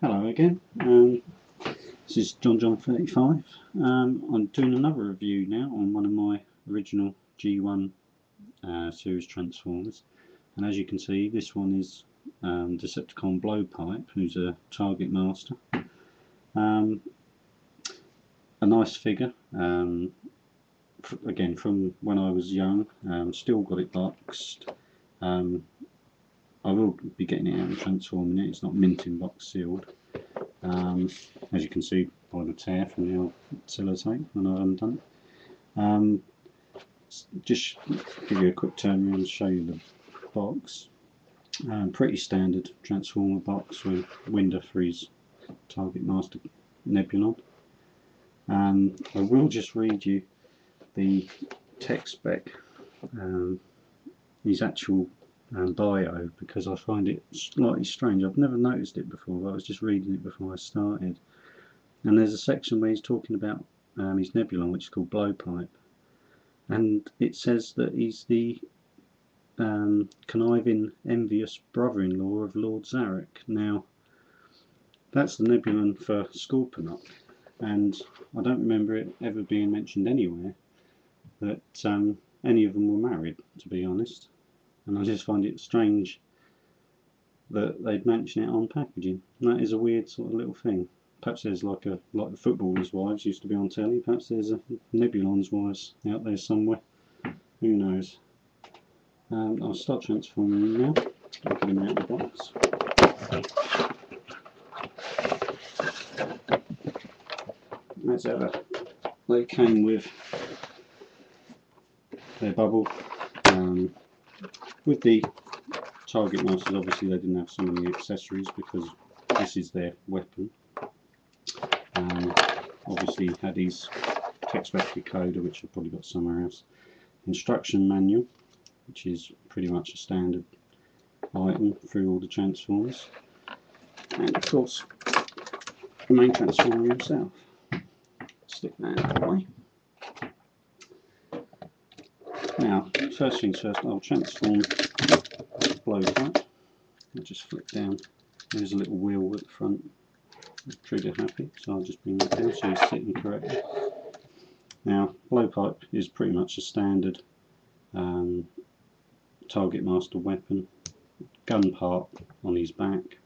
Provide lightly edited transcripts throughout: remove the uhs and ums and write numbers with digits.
Hello again, this is John35. I'm doing another review now on one of my original G1 series Transformers, and as you can see this one is Decepticon Blowpipe, who's a target master. A nice figure, again from when I was young, still got it boxed. I will be getting it out and transforming it. It's not mint in box sealed, as you can see by the tear from the old sellotape when I undone it. Just give you a quick turn around and show you the box. Pretty standard transformer box with window for his target master Nebulon. I will just read you the tech spec, his actual bio, because I find it slightly strange. I've never noticed it before, but I was just reading it before I started. And there's a section where he's talking about his Nebulon, which is called Blowpipe, and it says that he's the conniving, envious brother-in-law of Lord Zarek. Now, that's the Nebulon for Scorponok, and I don't remember it ever being mentioned anywhere that any of them were married, to be honest. And I just find it strange that they'd mention it on packaging. And that is a weird sort of little thing. Perhaps there's like the footballers' wives used to be on telly. Perhaps there's a Nebulon's wives out there somewhere. Who knows? I'll start transforming him now. I'll get him out of the box. As ever, they came with their bubble. With the target masters, obviously they didn't have so many accessories because this is their weapon. Obviously he had his text spec decoder, which I've probably got somewhere else. Instruction manual, which is pretty much a standard item through all the Transformers. And of course, the main Transformer himself. Stick that out of the way. Now, first things first, I'll transform Blowpipe. I'll just flip down. There's a little wheel at the front, trigger happy, so I'll just bring that down so he's sitting correctly. Now, Blowpipe is pretty much a standard target master weapon. Gun part on his back.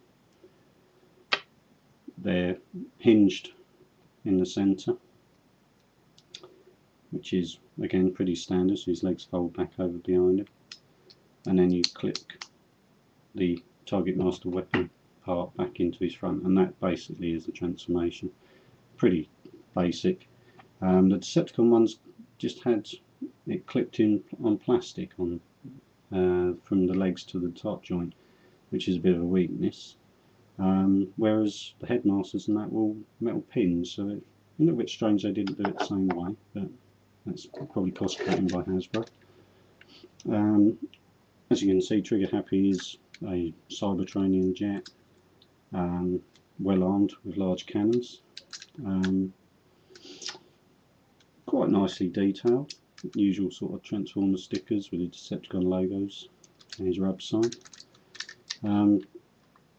They're hinged in the centre, which is again pretty standard, so his legs fold back over behind him, and then you click the target master weapon part back into his front, and that basically is the transformation. Pretty basic. The Decepticon ones just had it clipped in on plastic on from the legs to the top joint, which is a bit of a weakness, whereas the headmasters and that were all metal pins, so it's a little bit strange they didn't do it the same way, but that's probably cost cutting by Hasbro. As you can see, Trigger Happy is a Cybertronian jet, well armed with large cannons, quite nicely detailed. Usual sort of Transformer stickers with the Decepticon logos and his rub sign.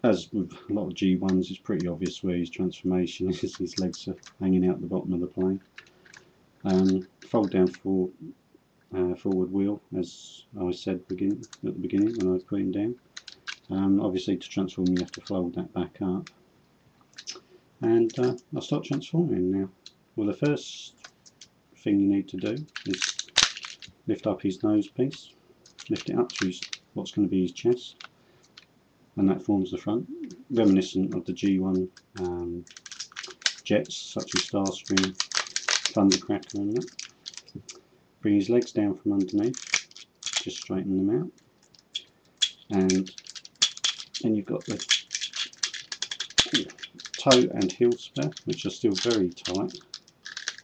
As with a lot of G1s, it's pretty obvious where his transformation is. His legs are hanging out the bottom of the plane. Fold down forward wheel, as I said at the beginning when I was putting down. Obviously to transform you have to fold that back up. And I'll start transforming now. Well, the first thing you need to do is lift up his nose piece, lift it up to what's going to be his chest, and that forms the front, reminiscent of the G1 jets such as Starscream, Thundercracker and that. Bring his legs down from underneath, just straighten them out, and then you've got the toe and heel spare, which are still very tight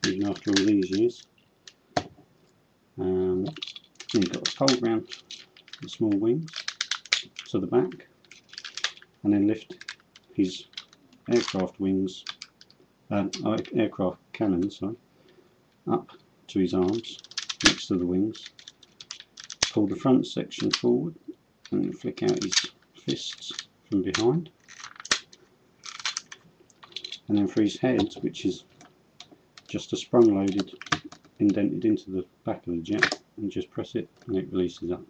even after all these years. Then you've got to fold round the small wings to the back, and then lift his aircraft wings, aircraft cannons, up to his arms next to the wings. Pull the front section forward and then flick out his fists from behind. and then for his head, which is just a sprung loaded, indented into the back of the jet, and just press it and it releases up.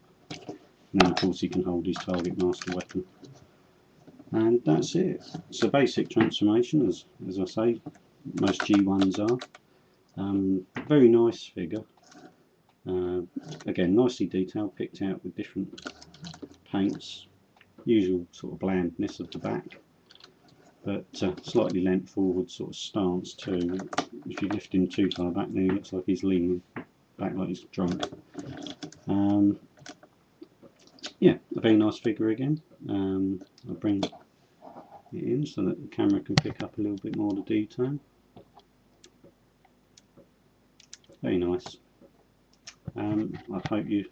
And then of course he can hold his target master weapon. And that's it. It's a basic transformation, as I say, most G1s are. Very nice figure. Again, nicely detailed, picked out with different paints. Usual sort of blandness of the back, but slightly leant forward sort of stance too. If you lift him too far back, then he looks like he's leaning back like he's drunk. Yeah, a very nice figure again. I'll bring it in so that the camera can pick up a little bit more of the detail. Very nice. I hope you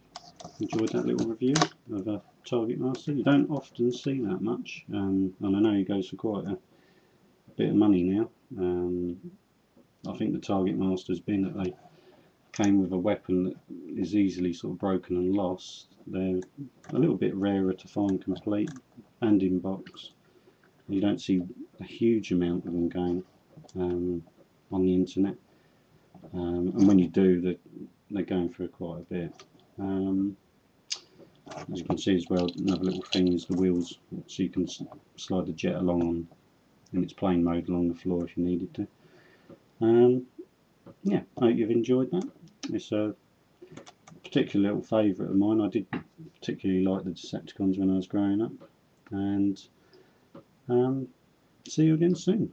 enjoyed that little review of a Target Master. You don't often see that much, and I know he goes for quite a bit of money now. I think the Target Master's been that they came with a weapon that is easily sort of broken and lost. They're a little bit rarer to find complete and in box. You don't see a huge amount of them going on the internet, and when you do, they're going for quite a bit. As you can see as well, another little thing is the wheels, so you can slide the jet along in its plane mode along the floor if you needed to. Yeah, I hope you've enjoyed that. It's a particular little favourite of mine. I did particularly like the Decepticons when I was growing up, and see you again soon.